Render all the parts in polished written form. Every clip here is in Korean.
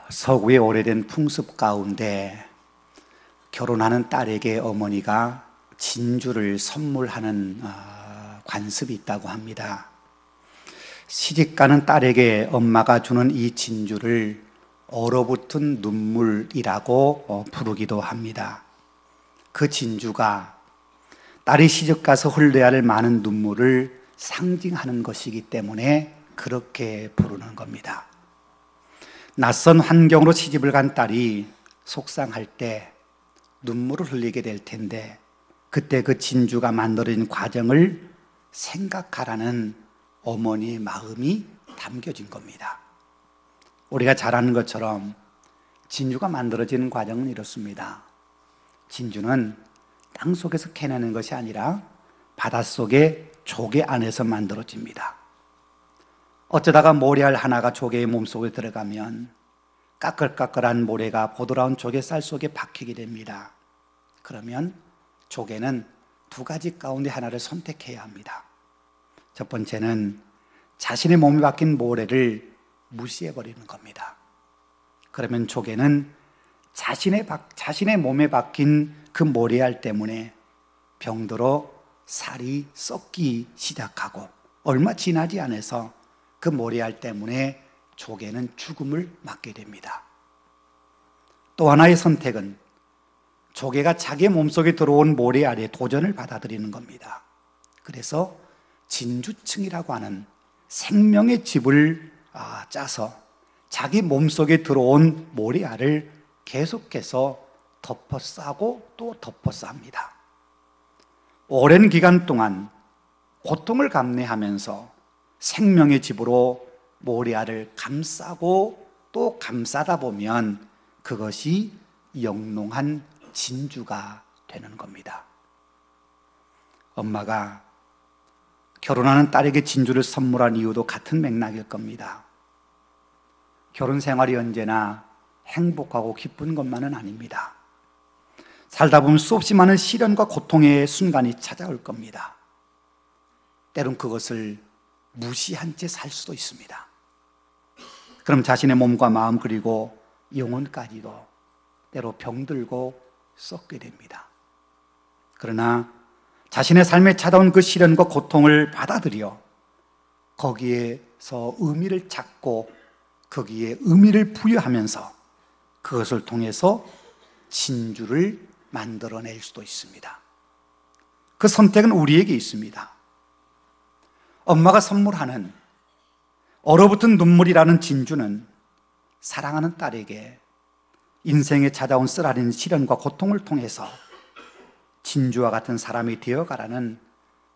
서구의 오래된 풍습 가운데 결혼하는 딸에게 어머니가 진주를 선물하는 관습이 있다고 합니다. 시집가는 딸에게 엄마가 주는 이 진주를 얼어붙은 눈물이라고 부르기도 합니다. 그 진주가 딸이 시집가서 흘려야 할 많은 눈물을 상징하는 것이기 때문에 그렇게 부르는 겁니다. 낯선 환경으로 시집을 간 딸이 속상할 때 눈물을 흘리게 될 텐데, 그때 그 진주가 만들어진 과정을 생각하라는 어머니의 마음이 담겨진 겁니다. 우리가 잘 아는 것처럼 진주가 만들어지는 과정은 이렇습니다. 진주는 땅속에서 캐내는 것이 아니라 바닷속의 조개 안에서 만들어집니다. 어쩌다가 모래알 하나가 조개의 몸속에 들어가면 까끌까끌한 모래가 보드라운 조개쌀 속에 박히게 됩니다. 그러면 조개는 두 가지 가운데 하나를 선택해야 합니다. 첫 번째는 자신의 몸에 박힌 모래를 무시해버리는 겁니다. 그러면 조개는 자신의 몸에 박힌 그 모래알 때문에 병들어 살이 썩기 시작하고, 얼마 지나지 않아서 그 모래알 때문에 조개는 죽음을 맞게 됩니다. 또 하나의 선택은 조개가 자기 몸속에 들어온 모래알에 도전을 받아들이는 겁니다. 그래서 진주층이라고 하는 생명의 집을 짜서 자기 몸속에 들어온 모래알을 계속해서 덮어 싸고 또 덮어 쌉니다. 오랜 기간 동안 고통을 감내하면서 생명의 집으로 모래알을 감싸고 또 감싸다 보면 그것이 영롱한 진주가 되는 겁니다. 엄마가 결혼하는 딸에게 진주를 선물한 이유도 같은 맥락일 겁니다. 결혼 생활이 언제나 행복하고 기쁜 것만은 아닙니다. 살다 보면 수없이 많은 시련과 고통의 순간이 찾아올 겁니다. 때론 그것을 무시한 채 살 수도 있습니다. 그럼 자신의 몸과 마음 그리고 영혼까지도 때로 병들고 썩게 됩니다. 그러나 자신의 삶에 찾아온 그 시련과 고통을 받아들여 거기에서 의미를 찾고 거기에 의미를 부여하면서 그것을 통해서 진주를 만들어낼 수도 있습니다. 그 선택은 우리에게 있습니다. 엄마가 선물하는 얼어붙은 눈물이라는 진주는 사랑하는 딸에게 인생에 찾아온 쓰라린 시련과 고통을 통해서 진주와 같은 사람이 되어가라는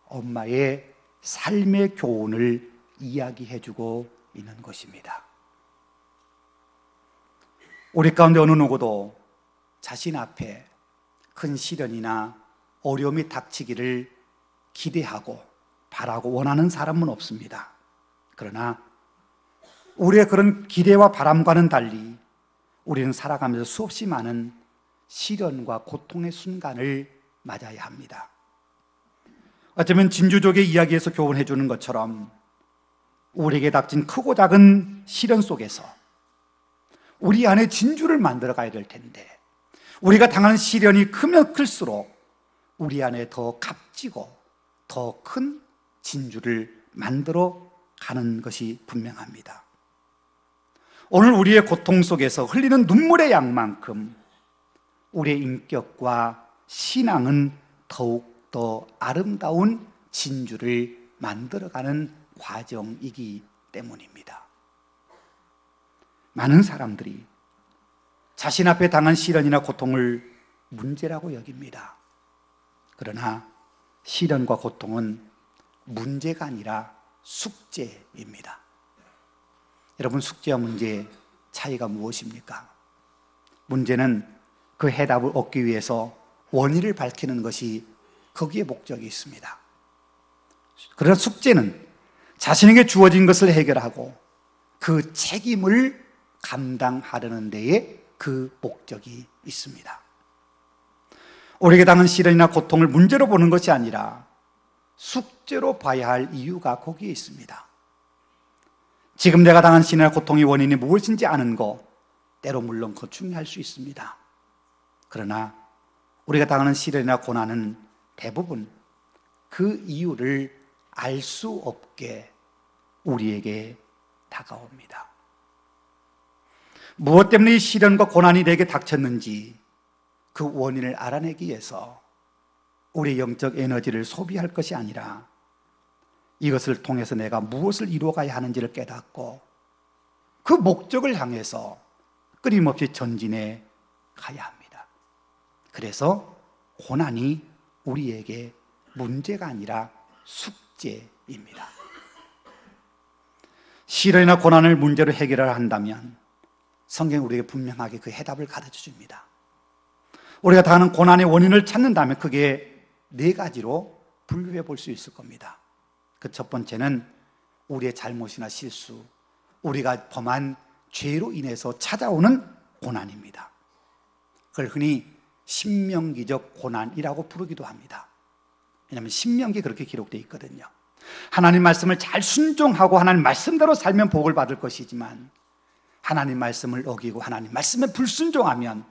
엄마의 삶의 교훈을 이야기해주고 있는 것입니다. 우리 가운데 어느 누구도 자신 앞에 큰 시련이나 어려움이 닥치기를 기대하고 바라고 원하는 사람은 없습니다. 그러나 우리의 그런 기대와 바람과는 달리 우리는 살아가면서 수없이 많은 시련과 고통의 순간을 맞아야 합니다. 어쩌면 진주족의 이야기에서 교훈해 주는 것처럼 우리에게 닥친 크고 작은 시련 속에서 우리 안에 진주를 만들어 가야 될 텐데, 우리가 당하는 시련이 크면 클수록 우리 안에 더 값지고 더 큰 진주를 만들어 가는 것이 분명합니다. 오늘 우리의 고통 속에서 흘리는 눈물의 양만큼 우리의 인격과 신앙은 더욱 더 아름다운 진주를 만들어가는 과정이기 때문입니다. 많은 사람들이 자신 앞에 당한 시련이나 고통을 문제라고 여깁니다. 그러나 시련과 고통은 문제가 아니라 숙제입니다. 여러분, 숙제와 문제의 차이가 무엇입니까? 문제는 그 해답을 얻기 위해서 원인을 밝히는 것이 거기에 목적이 있습니다. 그러나 숙제는 자신에게 주어진 것을 해결하고 그 책임을 감당하려는 데에 그 목적이 있습니다. 우리에게 당한 시련이나 고통을 문제로 보는 것이 아니라 숙제로 봐야 할 이유가 거기에 있습니다. 지금 내가 당한 시련이나 고통의 원인이 무엇인지 아는 것, 때로 물론 거충할 수 있습니다. 그러나 우리가 당하는 시련이나 고난은 대부분 그 이유를 알 수 없게 우리에게 다가옵니다. 무엇 때문에 이 시련과 고난이 내게 닥쳤는지 그 원인을 알아내기 위해서 우리의 영적 에너지를 소비할 것이 아니라 이것을 통해서 내가 무엇을 이루어가야 하는지를 깨닫고 그 목적을 향해서 끊임없이 전진해 가야 합니다. 그래서 고난이 우리에게 문제가 아니라 숙제입니다. 시련이나 고난을 문제로 해결을 한다면 성경이 우리에게 분명하게 그 해답을 가르쳐 줍니다. 우리가 당하는 고난의 원인을 찾는다면 그게 네 가지로 분류해 볼 수 있을 겁니다. 그 첫 번째는 우리의 잘못이나 실수, 우리가 범한 죄로 인해서 찾아오는 고난입니다. 그걸 흔히 신명기적 고난이라고 부르기도 합니다. 왜냐하면 신명기에 그렇게 기록되어 있거든요. 하나님 말씀을 잘 순종하고 하나님 말씀대로 살면 복을 받을 것이지만 하나님 말씀을 어기고 하나님 말씀에 불순종하면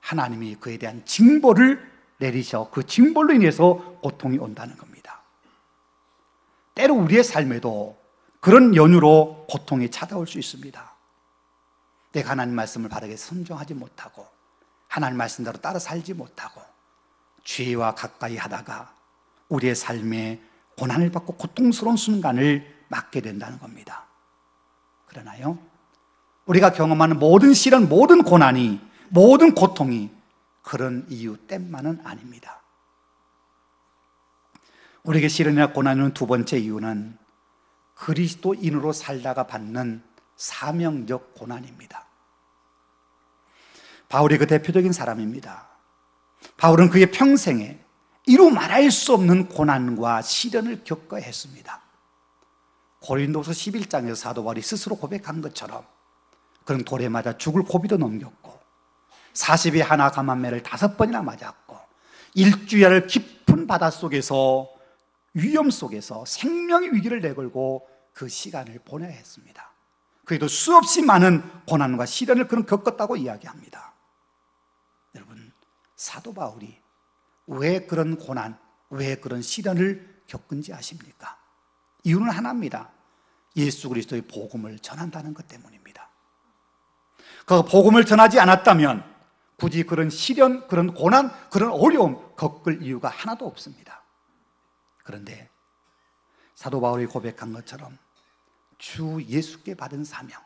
하나님이 그에 대한 징벌을 내리셔 그 징벌로 인해서 고통이 온다는 겁니다. 때로 우리의 삶에도 그런 연유로 고통이 찾아올 수 있습니다. 내가 하나님 말씀을 바르게 순종하지 못하고 하나님 말씀대로 따라 살지 못하고 죄와 가까이 하다가 우리의 삶에 고난을 받고 고통스러운 순간을 맞게 된다는 겁니다. 그러나요, 우리가 경험하는 모든 시련, 모든 고난이, 모든 고통이 그런 이유 때문만은 아닙니다. 우리에게 시련이나 고난의 두 번째 이유는 그리스도인으로 살다가 받는 사명적 고난입니다. 바울이 그 대표적인 사람입니다. 바울은 그의 평생에 이루 말할 수 없는 고난과 시련을 겪어야 했습니다. 고린도서 11장에서 사도 바울이 스스로 고백한 것처럼 그는 돌에 맞아 죽을 고비도 넘겼고 40에 하나 감한매를 5번이나 맞았고 일주일을 깊은 바닷속에서 위험 속에서 생명의 위기를 내걸고 그 시간을 보내야 했습니다. 그래도 수없이 많은 고난과 시련을 그는 겪었다고 이야기합니다. 여러분, 사도 바울이 왜 그런 고난, 왜 그런 시련을 겪은지 아십니까? 이유는 하나입니다. 예수 그리스도의 복음을 전한다는 것 때문입니다. 그 복음을 전하지 않았다면 굳이 그런 시련, 그런 고난, 그런 어려움 겪을 이유가 하나도 없습니다. 그런데 사도 바울이 고백한 것처럼 주 예수께 받은 사명,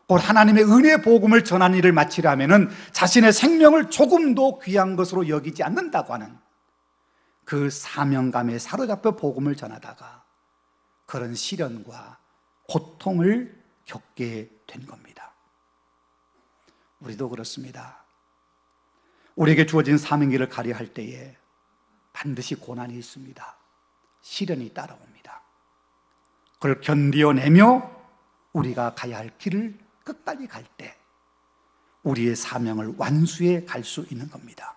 곧 하나님의 은혜의 복음을 전하는 일을 마치려면 자신의 생명을 조금도 귀한 것으로 여기지 않는다고 하는 그 사명감에 사로잡혀 복음을 전하다가 그런 시련과 고통을 겪게 된 겁니다. 우리도 그렇습니다. 우리에게 주어진 사명길을 가려 할 때에 반드시 고난이 있습니다. 시련이 따라옵니다. 그걸 견디어내며 우리가 가야 할 길을 끝까지 갈 때 우리의 사명을 완수해 갈 수 있는 겁니다.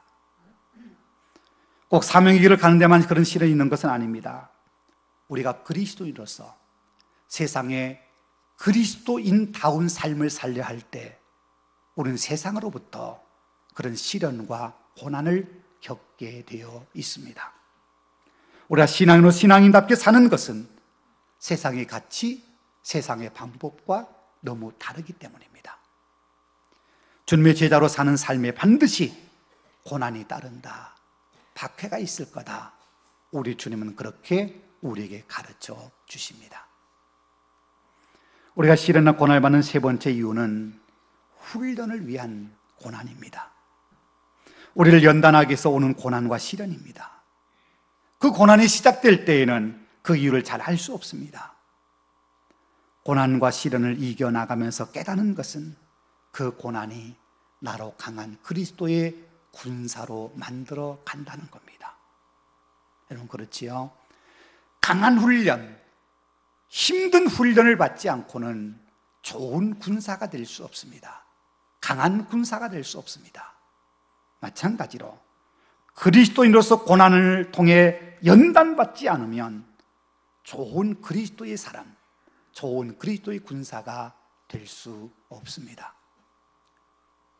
꼭 사명의 길을 가는 데만 그런 시련이 있는 것은 아닙니다. 우리가 그리스도인으로서 세상에 그리스도인다운 삶을 살려 할 때 우리는 세상으로부터 그런 시련과 고난을 겪게 되어 있습니다. 우리가 신앙인으로 신앙인답게 사는 것은 세상의 가치, 세상의 방법과 너무 다르기 때문입니다. 주님의 제자로 사는 삶에 반드시 고난이 따른다, 박해가 있을 거다. 우리 주님은 그렇게 우리에게 가르쳐 주십니다. 우리가 시련이나 고난을 받는 세 번째 이유는 훈련을 위한 고난입니다. 우리를 연단하기 위해서 오는 고난과 시련입니다. 그 고난이 시작될 때에는 그 이유를 잘 알 수 없습니다. 고난과 시련을 이겨나가면서 깨닫는 것은 그 고난이 나로 강한 그리스도의 군사로 만들어 간다는 겁니다. 여러분, 그렇지요? 강한 훈련, 힘든 훈련을 받지 않고는 좋은 군사가 될 수 없습니다. 강한 군사가 될 수 없습니다. 마찬가지로 그리스도인으로서 고난을 통해 연단받지 않으면 좋은 그리스도의 사람, 좋은 그리스도의 군사가 될 수 없습니다.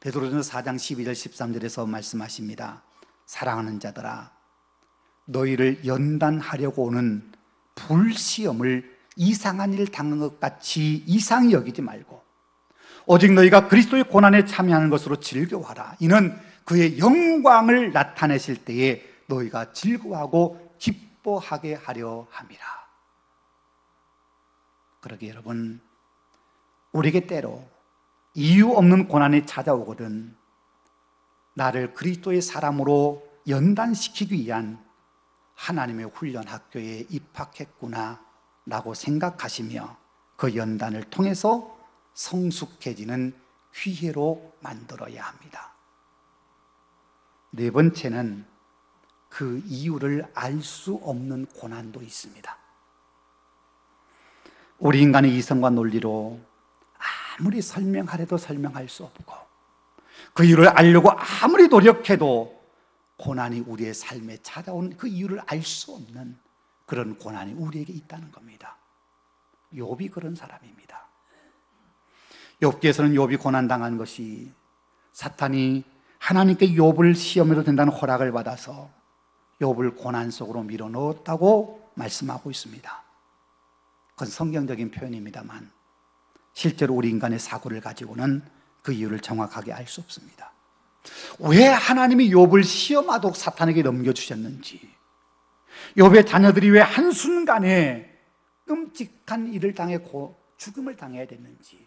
베드로전서 4장 12절 13절에서 말씀하십니다. 사랑하는 자들아, 너희를 연단하려고 오는 불시험을 이상한 일 당한 것 같이 이상히 여기지 말고 오직 너희가 그리스도의 고난에 참여하는 것으로 즐거워하라. 이는 그의 영광을 나타내실 때에 너희가 즐거워하고 기뻐하게 하려 함이라. 그러게 여러분, 우리에게 때로 이유 없는 고난이 찾아오거든 나를 그리스도의 사람으로 연단시키기 위한 하나님의 훈련 학교에 입학했구나 라고 생각하시며 그 연단을 통해서 성숙해지는 기회로 만들어야 합니다. 네 번째는 그 이유를 알 수 없는 고난도 있습니다. 우리 인간의 이성과 논리로 아무리 설명하려도 설명할 수 없고 그 이유를 알려고 아무리 노력해도 고난이 우리의 삶에 찾아온 그 이유를 알 수 없는 그런 고난이 우리에게 있다는 겁니다. 욥이 그런 사람입니다. 욥기에서는 욥이 고난당한 것이 사탄이 하나님께 욥을 시험해도 된다는 허락을 받아서 욥을 고난 속으로 밀어넣었다고 말씀하고 있습니다. 그건 성경적인 표현입니다만 실제로 우리 인간의 사고를 가지고는 그 이유를 정확하게 알 수 없습니다. 왜 하나님이 욥을 시험하도록 사탄에게 넘겨주셨는지, 욥의 자녀들이 왜 한순간에 끔찍한 일을 당했고 죽음을 당해야 됐는지,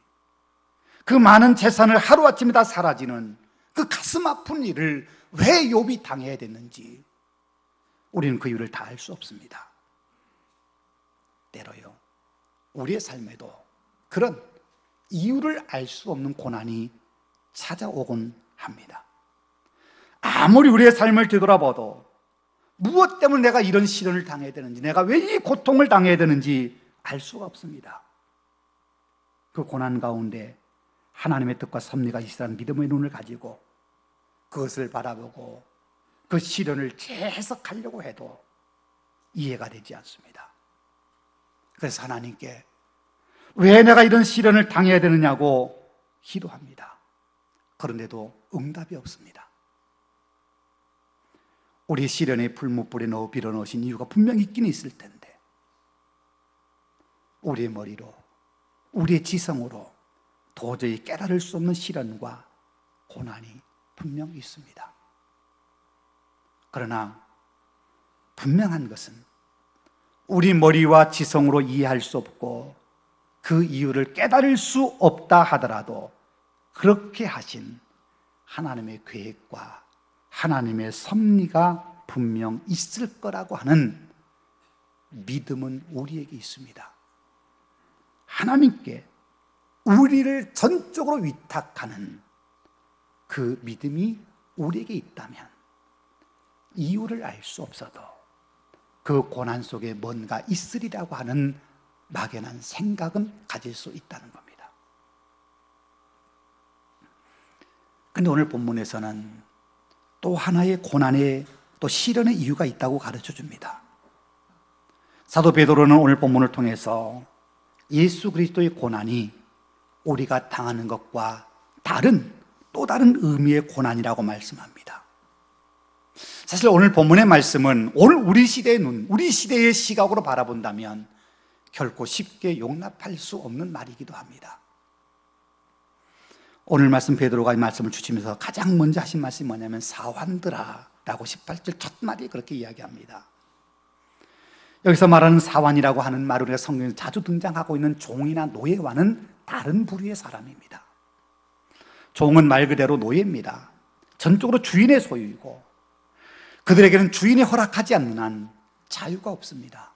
그 많은 재산을 하루아침에 다 사라지는 그 가슴 아픈 일을 왜 욥이 당해야 됐는지 우리는 그 이유를 다 알 수 없습니다. 때로요, 우리의 삶에도 그런 이유를 알 수 없는 고난이 찾아오곤 합니다. 아무리 우리의 삶을 되돌아봐도 무엇 때문에 내가 이런 시련을 당해야 되는지, 내가 왜 이 고통을 당해야 되는지 알 수가 없습니다. 그 고난 가운데 하나님의 뜻과 섭리가 있으라는 믿음의 눈을 가지고 그것을 바라보고 그 시련을 재해석하려고 해도 이해가 되지 않습니다. 그래서 하나님께 왜 내가 이런 시련을 당해야 되느냐고 기도합니다. 그런데도 응답이 없습니다. 우리 시련의 풀무불에 넣어 빌어넣으신 이유가 분명히 있긴 있을 텐데 우리의 머리로, 우리의 지성으로 도저히 깨달을 수 없는 시련과 고난이 분명히 있습니다. 그러나 분명한 것은 우리 머리와 지성으로 이해할 수 없고 그 이유를 깨달을 수 없다 하더라도 그렇게 하신 하나님의 계획과 하나님의 섭리가 분명 있을 거라고 하는 믿음은 우리에게 있습니다. 하나님께 우리를 전적으로 위탁하는 그 믿음이 우리에게 있다면 이유를 알 수 없어도 그 고난 속에 뭔가 있으리라고 하는 막연한 생각은 가질 수 있다는 겁니다. 그런데 오늘 본문에서는 또 하나의 고난의 또 시련의 이유가 있다고 가르쳐 줍니다. 사도 베드로는 오늘 본문을 통해서 예수 그리스도의 고난이 우리가 당하는 것과 또 다른 의미의 고난이라고 말씀합니다. 사실 오늘 본문의 말씀은 오늘 우리 시대의 눈, 우리 시대의 시각으로 바라본다면 결코 쉽게 용납할 수 없는 말이기도 합니다. 오늘 말씀 베드로가 이 말씀을 주시면서 가장 먼저 하신 말씀이 뭐냐면 사환들아 라고 18절 첫 말이 그렇게 이야기합니다. 여기서 말하는 사환이라고 하는 말, 우리가 성경에서 자주 등장하고 있는 종이나 노예와는 다른 부류의 사람입니다. 종은 말 그대로 노예입니다. 전적으로 주인의 소유이고 그들에게는 주인이 허락하지 않는 한 자유가 없습니다.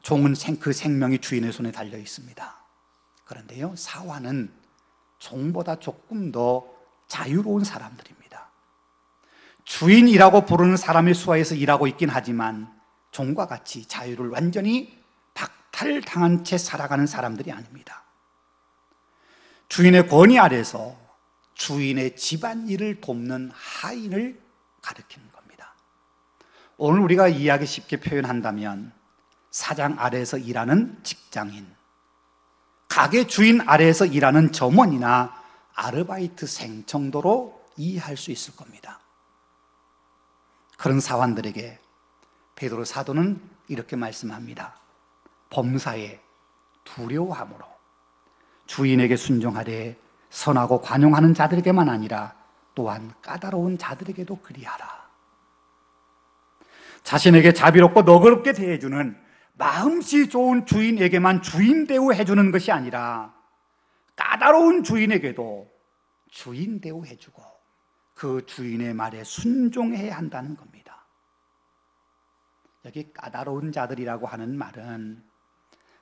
종은 그 생명이 주인의 손에 달려 있습니다. 그런데요, 사환은 종보다 조금 더 자유로운 사람들입니다. 주인이라고 부르는 사람의 수하에서 일하고 있긴 하지만 종과 같이 자유를 완전히 박탈당한 채 살아가는 사람들이 아닙니다. 주인의 권위 아래서 주인의 집안일을 돕는 하인을 가리키는 겁니다. 오늘 우리가 이해하기 쉽게 표현한다면 사장 아래에서 일하는 직장인, 가게 주인 아래에서 일하는 점원이나 아르바이트생 정도로 이해할 수 있을 겁니다. 그런 사환들에게 베드로 사도는 이렇게 말씀합니다. 범사에 두려워함으로 주인에게 순종하되 선하고 관용하는 자들에게만 아니라 또한 까다로운 자들에게도 그리하라. 자신에게 자비롭고 너그럽게 대해주는 마음씨 좋은 주인에게만 주인 대우해주는 것이 아니라 까다로운 주인에게도 주인 대우해주고 그 주인의 말에 순종해야 한다는 겁니다. 여기 까다로운 자들이라고 하는 말은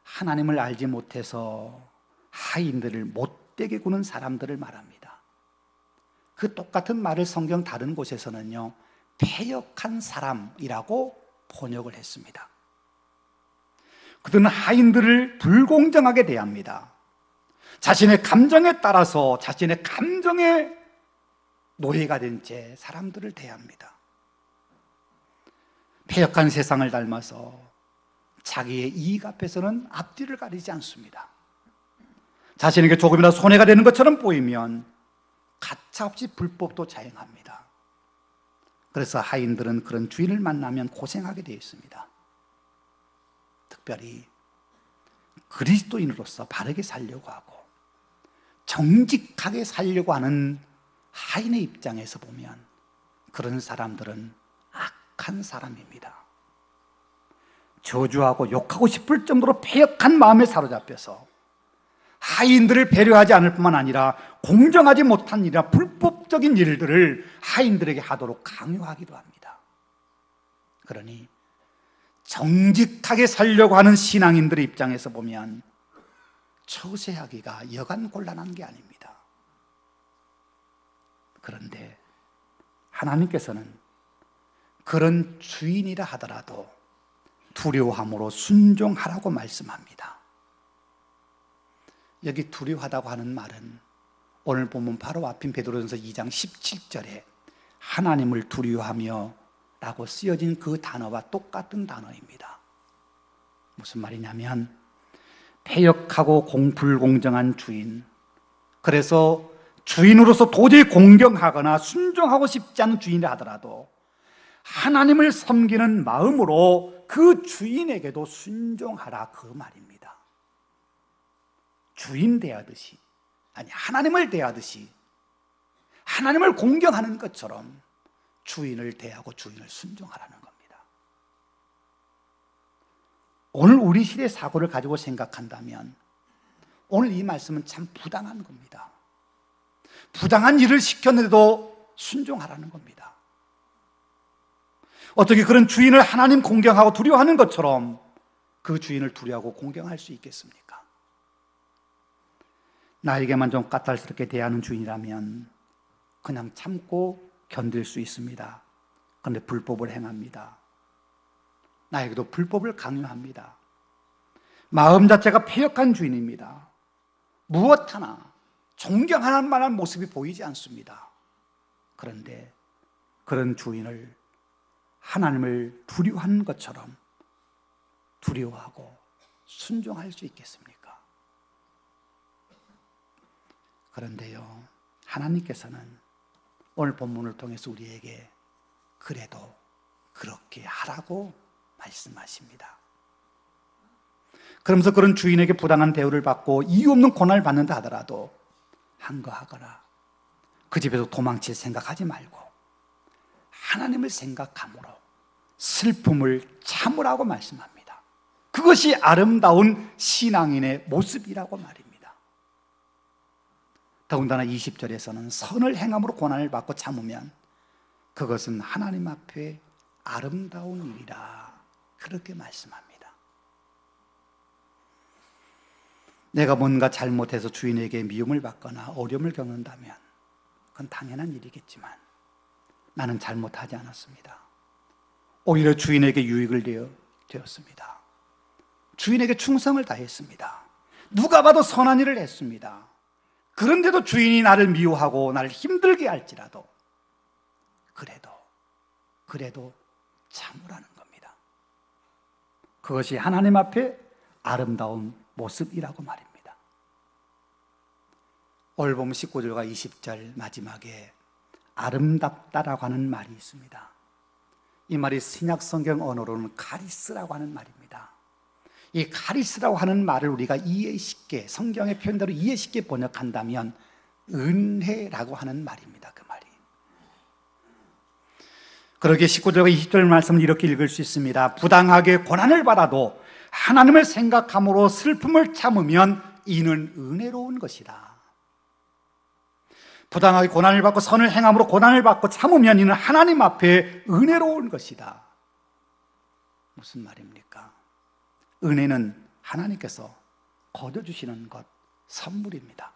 하나님을 알지 못해서 하인들을 못되게 구는 사람들을 말합니다. 그 똑같은 말을 성경 다른 곳에서는요, 패역한 사람이라고 번역을 했습니다. 그들은 하인들을 불공정하게 대합니다. 자신의 감정에 따라서 자신의 감정의 노예가 된 채 사람들을 대합니다. 패역한 세상을 닮아서 자기의 이익 앞에서는 앞뒤를 가리지 않습니다. 자신에게 조금이라도 손해가 되는 것처럼 보이면 가차없이 불법도 자행합니다. 그래서 하인들은 그런 주인을 만나면 고생하게 되어 있습니다. 특별히 그리스도인으로서 바르게 살려고 하고 정직하게 살려고 하는 하인의 입장에서 보면 그런 사람들은 악한 사람입니다. 저주하고 욕하고 싶을 정도로 패역한 마음에 사로잡혀서 하인들을 배려하지 않을 뿐만 아니라 공정하지 못한 일이나 불법적인 일들을 하인들에게 하도록 강요하기도 합니다. 그러니 정직하게 살려고 하는 신앙인들의 입장에서 보면 처세하기가 여간 곤란한 게 아닙니다. 그런데 하나님께서는 그런 주인이라 하더라도 두려워함으로 순종하라고 말씀합니다. 여기 두려워하다고 하는 말은 오늘 보면 바로 앞인 베드로전서 2장 17절에 하나님을 두려워하며 라고 쓰여진 그 단어와 똑같은 단어입니다. 무슨 말이냐면 패역하고 불공정한 주인, 그래서 주인으로서 도저히 공경하거나 순종하고 싶지 않은 주인이라 하더라도 하나님을 섬기는 마음으로 그 주인에게도 순종하라, 그 말입니다. 주인 대하듯이, 아니 하나님을 대하듯이 하나님을 공경하는 것처럼 주인을 대하고 주인을 순종하라는 겁니다. 오늘 우리 시대의 사고를 가지고 생각한다면 오늘 이 말씀은 참 부당한 겁니다. 부당한 일을 시켰는데도 순종하라는 겁니다. 어떻게 그런 주인을 하나님 공경하고 두려워하는 것처럼 그 주인을 두려워하고 공경할 수 있겠습니까? 나에게만 좀 까탈스럽게 대하는 주인이라면 그냥 참고 견딜 수 있습니다. 그런데 불법을 행합니다. 나에게도 불법을 강요합니다. 마음 자체가 패역한 주인입니다. 무엇 하나 존경할 만한 모습이 보이지 않습니다. 그런데 그런 주인을 하나님을 두려워하는 것처럼 두려워하고 순종할 수 있겠습니까? 그런데요, 하나님께서는 오늘 본문을 통해서 우리에게 그래도 그렇게 하라고 말씀하십니다. 그러면서 그런 주인에게 부당한 대우를 받고 이유 없는 고난을 받는다 하더라도 한거하거나 그 집에서 도망칠 생각하지 말고 하나님을 생각함으로 슬픔을 참으라고 말씀합니다. 그것이 아름다운 신앙인의 모습이라고 말입니다. 더군다나 20절에서는 선을 행함으로 고난을 받고 참으면 그것은 하나님 앞에 아름다운 일이라, 그렇게 말씀합니다. 내가 뭔가 잘못해서 주인에게 미움을 받거나 어려움을 겪는다면 그건 당연한 일이겠지만 나는 잘못하지 않았습니다. 오히려 주인에게 유익을 되었습니다. 주인에게 충성을 다했습니다. 누가 봐도 선한 일을 했습니다. 그런데도 주인이 나를 미워하고 나를 힘들게 할지라도 그래도 참으라는 겁니다. 그것이 하나님 앞에 아름다운 모습이라고 말입니다. 오늘 보면 19절과 20절 마지막에 아름답다라고 하는 말이 있습니다. 이 말이 신약 성경 언어로는 카리스라고 하는 말입니다. 이 카리스라고 하는 말을 우리가 이해 쉽게, 성경의 표현대로 이해 쉽게 번역한다면 은혜라고 하는 말입니다. 그 말이. 그러기에 19절과 20절 말씀을 이렇게 읽을 수 있습니다. 부당하게 고난을 받아도 하나님을 생각함으로 슬픔을 참으면 이는 은혜로운 것이다. 부당하게 고난을 받고 선을 행함으로 고난을 받고 참으면 이는 하나님 앞에 은혜로운 것이다. 무슨 말입니까? 은혜는 하나님께서 거둬주시는 것, 선물입니다.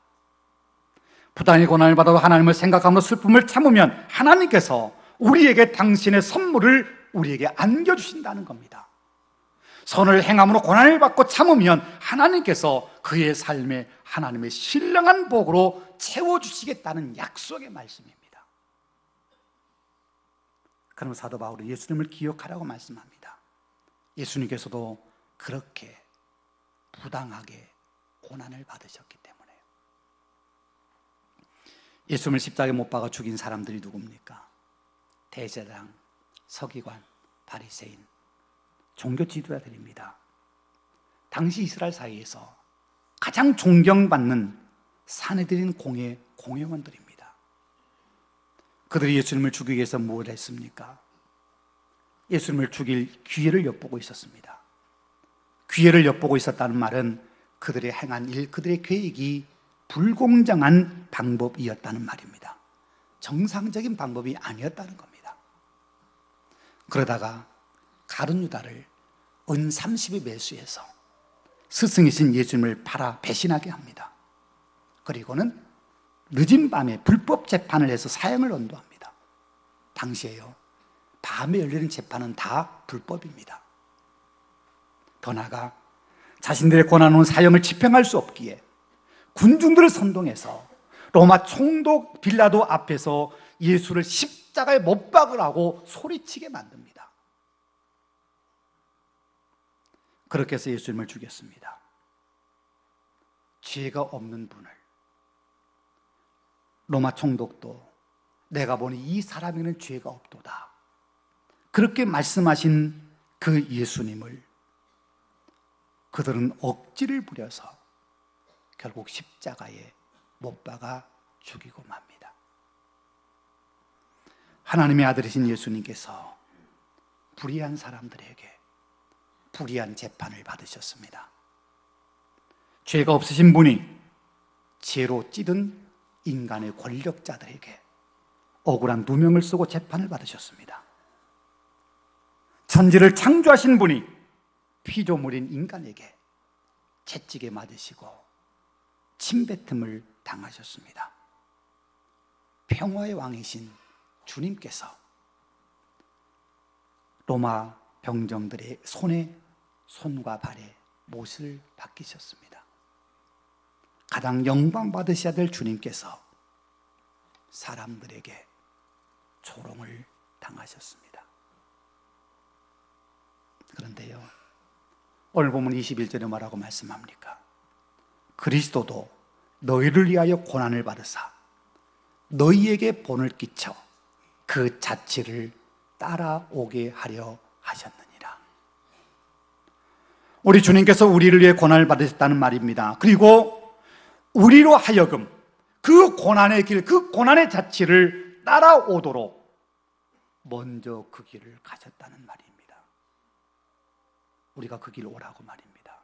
부당하게 고난을 받아도 하나님을 생각함으로 슬픔을 참으면 하나님께서 우리에게 당신의 선물을 우리에게 안겨주신다는 겁니다. 선을 행함으로 고난을 받고 참으면 하나님께서 그의 삶에 하나님의 신령한 복으로 채워주시겠다는 약속의 말씀입니다. 그럼 사도 바울은 예수님을 기억하라고 말씀합니다. 예수님께서도 그렇게 부당하게 고난을 받으셨기 때문에요. 예수님을 십자가에 못 박아 죽인 사람들이 누굽니까? 대제사장, 서기관, 바리새인, 종교 지도자들입니다. 당시 이스라엘 사이에서 가장 존경받는 사내들인 공회원들입니다. 그들이 예수님을 죽이기 위해서 뭘 했습니까? 예수님을 죽일 기회를 엿보고 있었습니다. 기회를 엿보고 있었다는 말은 그들의 행한 일, 그들의 계획이 불공정한 방법이었다는 말입니다. 정상적인 방법이 아니었다는 겁니다. 그러다가 가룟 유다를 은 30에 매수해서 스승이신 예수님을 팔아 배신하게 합니다. 그리고는 늦은 밤에 불법 재판을 해서 사형을 언도합니다. 당시에요, 밤에 열리는 재판은 다 불법입니다. 더 나아가 자신들의 권한으로는 사형을 집행할 수 없기에 군중들을 선동해서 로마 총독 빌라도 앞에서 예수를 십자가에 못 박으라고 소리치게 만듭니다. 그렇게 해서 예수님을 죽였습니다. 죄가 없는 분을, 로마 총독도 내가 보니 이 사람에는 죄가 없도다, 그렇게 말씀하신 그 예수님을 그들은 억지를 부려서 결국 십자가에 못 박아 죽이고 맙니다. 하나님의 아들이신 예수님께서 불의한 사람들에게 불의한 재판을 받으셨습니다. 죄가 없으신 분이 죄로 찌든 인간의 권력자들에게 억울한 누명을 쓰고 재판을 받으셨습니다. 천지를 창조하신 분이 피조물인 인간에게 채찍에 맞으시고 침뱉음을 당하셨습니다. 평화의 왕이신 주님께서 로마 병정들의 손과 발에 못을 박히셨습니다. 가장 영광 받으셔야 될 주님께서 사람들에게 조롱을 당하셨습니다. 그런데요, 오늘 보면 21절에 뭐라고 말씀합니까? 그리스도도 너희를 위하여 고난을 받으사 너희에게 본을 끼쳐 그 자취를 따라오게 하려 하셨느니라. 우리 주님께서 우리를 위해 고난을 받으셨다는 말입니다. 그리고 우리로 하여금 그 고난의 길, 그 고난의 자취를 따라오도록 먼저 그 길을 가셨다는 말입니다. 우리가 그 길 오라고 말입니다.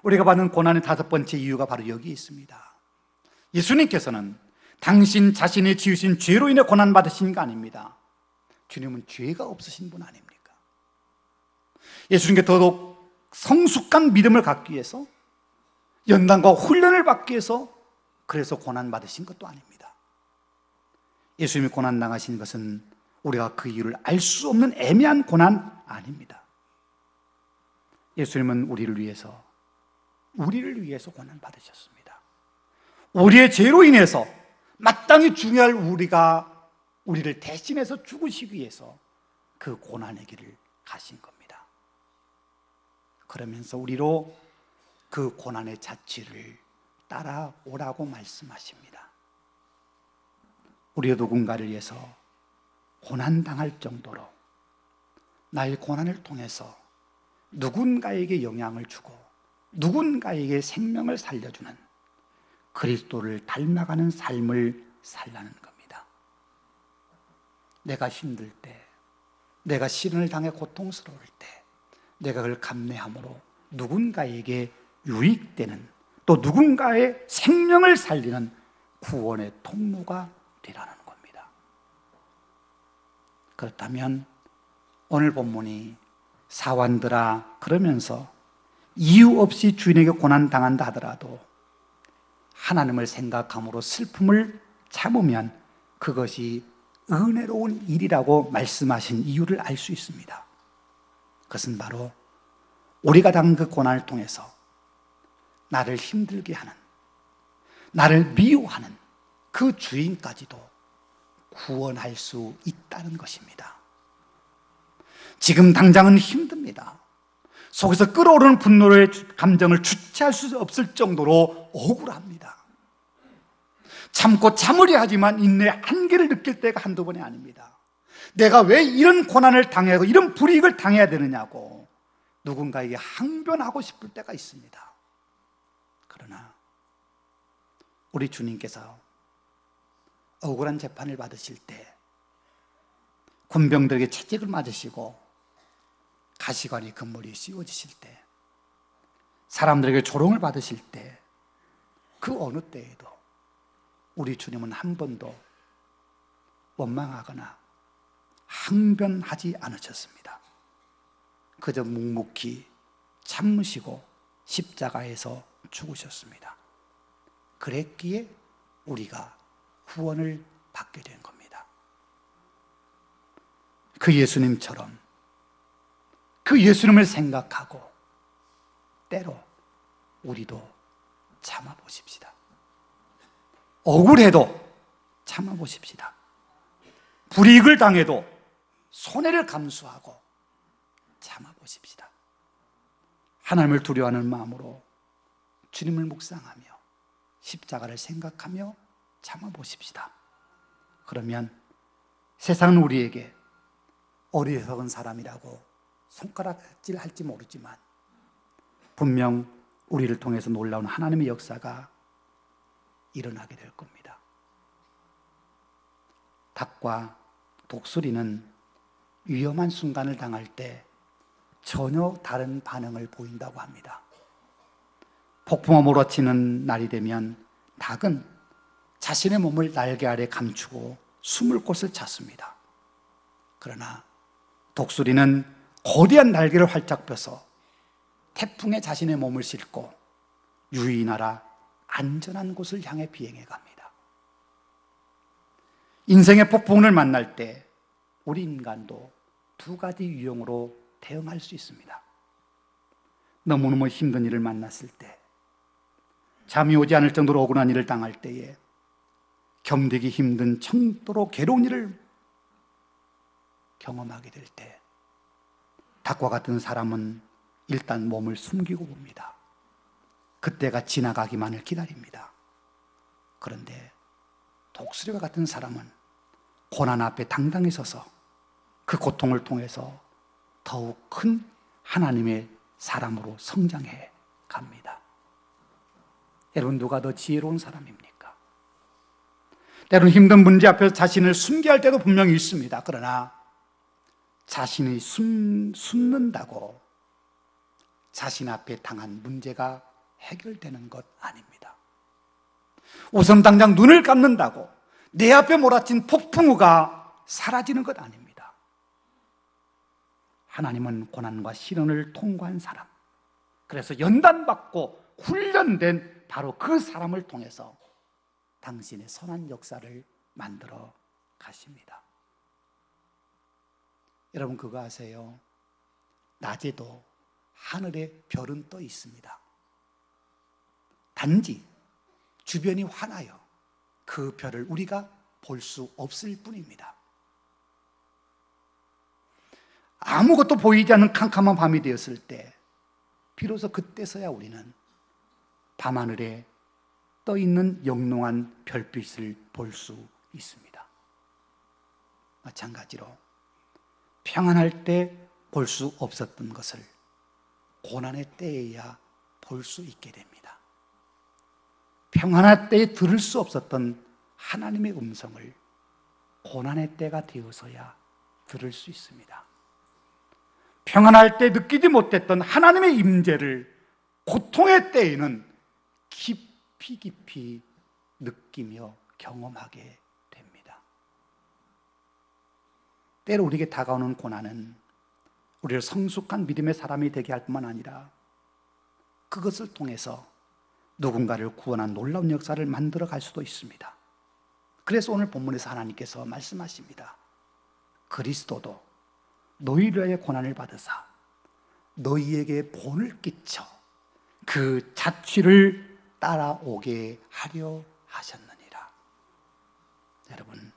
우리가 받는 고난의 다섯 번째 이유가 바로 여기 있습니다. 예수님께서는 당신 자신이 지으신 죄로 인해 고난받으신 거 아닙니다. 주님은 죄가 없으신 분 아닙니까? 예수님께 더더욱 성숙한 믿음을 갖기 위해서, 연단과 훈련을 받기 위해서 그래서 고난받으신 것도 아닙니다. 예수님이 고난당하신 것은 우리가 그 이유를 알 수 없는 애매한 고난 아닙니다. 예수님은 우리를 위해서 고난받으셨습니다. 우리의 죄로 인해서 마땅히 죽여야 할 우리를 대신해서 죽으시기 위해서 그 고난의 길을 가신 겁니다. 그러면서 우리로 그 고난의 자취를 따라오라고 말씀하십니다. 우리가 누군가를 위해서 고난당할 정도로 나의 고난을 통해서 누군가에게 영향을 주고 누군가에게 생명을 살려주는 그리스도를 닮아가는 삶을 살라는 겁니다. 내가 힘들 때, 내가 시련을 당해 고통스러울 때 내가 그걸 감내함으로 누군가에게 유익되는, 또 누군가의 생명을 살리는 구원의 통로가 되라는 겁니다. 그렇다면 오늘 본문이 사완들아 그러면서 이유 없이 주인에게 고난당한다 하더라도 하나님을 생각함으로 슬픔을 참으면 그것이 은혜로운 일이라고 말씀하신 이유를 알 수 있습니다. 그것은 바로 우리가 당한 그 고난을 통해서 나를 힘들게 하는, 나를 미워하는 그 주인까지도 구원할 수 있다는 것입니다. 지금 당장은 힘듭니다. 속에서 끓어오르는 분노의 감정을 주체할 수 없을 정도로 억울합니다. 참고 참으려 하지만 인내의 한계를 느낄 때가 한두 번이 아닙니다. 내가 왜 이런 고난을 당하고 이런 불이익을 당해야 되느냐고 누군가에게 항변하고 싶을 때가 있습니다. 그러나 우리 주님께서 억울한 재판을 받으실 때 군병들에게 채찍을 맞으시고 가시관이 금머리에 씌워지실 때, 사람들에게 조롱을 받으실 때, 그 어느 때에도 우리 주님은 한 번도 원망하거나 항변하지 않으셨습니다. 그저 묵묵히 참으시고 십자가에서 죽으셨습니다. 그랬기에 우리가 구원을 받게 된 겁니다. 그 예수님처럼 그 예수님을 생각하고 때로 우리도 참아보십시다. 억울해도 참아보십시다. 불이익을 당해도 손해를 감수하고 참아보십시다. 하나님을 두려워하는 마음으로 주님을 묵상하며 십자가를 생각하며 참아보십시다. 그러면 세상은 우리에게 어리석은 사람이라고 손가락질 할지 모르지만 분명 우리를 통해서 놀라운 하나님의 역사가 일어나게 될 겁니다. 닭과 독수리는 위험한 순간을 당할 때 전혀 다른 반응을 보인다고 합니다. 폭풍우 몰아치는 날이 되면 닭은 자신의 몸을 날개 아래 감추고 숨을 곳을 찾습니다. 그러나 독수리는 거대한 날개를 활짝 펴서 태풍에 자신의 몸을 싣고 유인하라 안전한 곳을 향해 비행해 갑니다. 인생의 폭풍을 만날 때 우리 인간도 두 가지 유형으로 대응할 수 있습니다. 너무너무 힘든 일을 만났을 때, 잠이 오지 않을 정도로 억울한 일을 당할 때에, 견디기 힘든 정도로 괴로운 일을 경험하게 될 때, 닭과 같은 사람은 일단 몸을 숨기고 봅니다. 그때가 지나가기만을 기다립니다. 그런데 독수리와 같은 사람은 고난 앞에 당당히 서서 그 고통을 통해서 더욱 큰 하나님의 사람으로 성장해 갑니다. 여러분, 누가 더 지혜로운 사람입니까? 때로는 힘든 문제 앞에서 자신을 숨게 할 때도 분명히 있습니다. 그러나 자신이 숨는다고 자신 앞에 당한 문제가 해결되는 것 아닙니다. 우선 당장 눈을 감는다고 내 앞에 몰아친 폭풍우가 사라지는 것 아닙니다. 하나님은 고난과 시련을 통과한 사람, 그래서 연단받고 훈련된 바로 그 사람을 통해서 당신의 선한 역사를 만들어 가십니다. 여러분, 그거 아세요? 낮에도 하늘에 별은 떠 있습니다. 단지 주변이 환하여 그 별을 우리가 볼 수 없을 뿐입니다. 아무것도 보이지 않는 캄캄한 밤이 되었을 때 비로소 그때서야 우리는 밤하늘에 떠 있는 영롱한 별빛을 볼 수 있습니다. 마찬가지로 평안할 때 볼 수 없었던 것을 고난의 때에야 볼 수 있게 됩니다. 평안할 때에 들을 수 없었던 하나님의 음성을 고난의 때가 되어서야 들을 수 있습니다. 평안할 때 느끼지 못했던 하나님의 임재를 고통의 때에는 깊이 느끼며 경험하게 됩니다. 때로 우리에게 다가오는 고난은 우리를 성숙한 믿음의 사람이 되게 할 뿐만 아니라 그것을 통해서 누군가를 구원한 놀라운 역사를 만들어 갈 수도 있습니다. 그래서 오늘 본문에서 하나님께서 말씀하십니다. 그리스도도 너희를 위하여 고난을 받으사 너희에게 본을 끼쳐 그 자취를 따라오게 하려 하셨느니라. 여러분,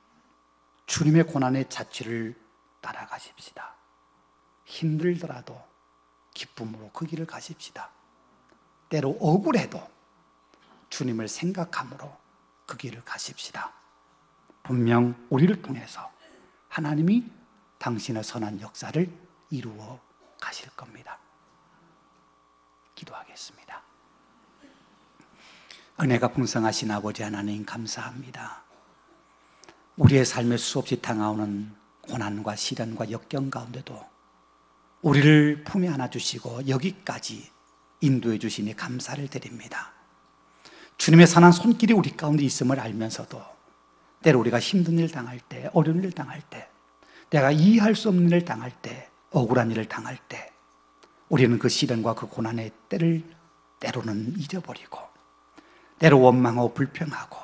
주님의 고난의 자취를 따라가십시다. 힘들더라도 기쁨으로 그 길을 가십시다. 때로 억울해도 주님을 생각함으로 그 길을 가십시다. 분명 우리를 통해서 하나님이 당신의 선한 역사를 이루어 가실 겁니다. 기도하겠습니다. 은혜가 풍성하신 아버지 하나님 감사합니다. 우리의 삶에 수없이 당하오는 고난과 시련과 역경 가운데도 우리를 품에 안아주시고 여기까지 인도해 주시니 감사를 드립니다. 주님의 선한 손길이 우리 가운데 있음을 알면서도 때로 우리가 힘든 일 당할 때, 어려운 일 당할 때, 내가 이해할 수 없는 일을 당할 때, 억울한 일을 당할 때 우리는 그 시련과 그 고난의 때를 때로는 잊어버리고 때로 원망하고 불평하고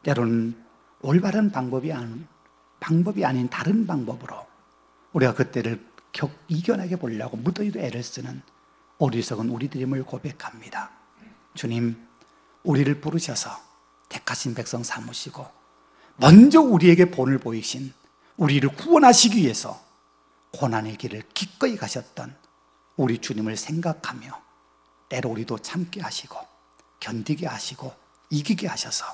때로는 올바른 방법이 아닌 다른 방법으로 우리가 그 때를 이겨내게 보려고 무더기도 애를 쓰는 어리석은 우리들임을 고백합니다. 주님, 우리를 부르셔서 택하신 백성 삼으시고 먼저 우리에게 본을 보이신 우리를 구원하시기 위해서 고난의 길을 기꺼이 가셨던 우리 주님을 생각하며 때로 우리도 참게 하시고 견디게 하시고 이기게 하셔서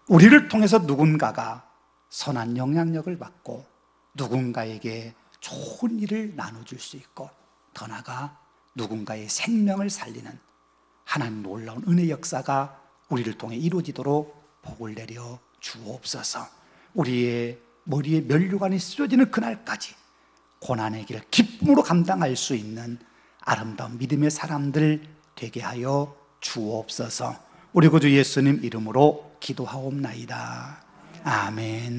우리를 통해서 누군가가 선한 영향력을 받고 누군가에게 좋은 일을 나눠줄 수 있고 더 나아가 누군가의 생명을 살리는 하나님 놀라운 은혜 역사가 우리를 통해 이루어지도록 복을 내려 주옵소서. 우리의 머리에 면류관이 씌워지는 그날까지 고난의 길을 기쁨으로 감당할 수 있는 아름다운 믿음의 사람들 되게 하여 주옵소서. 우리 구주 예수님 이름으로 기도하옵나이다. 아멘.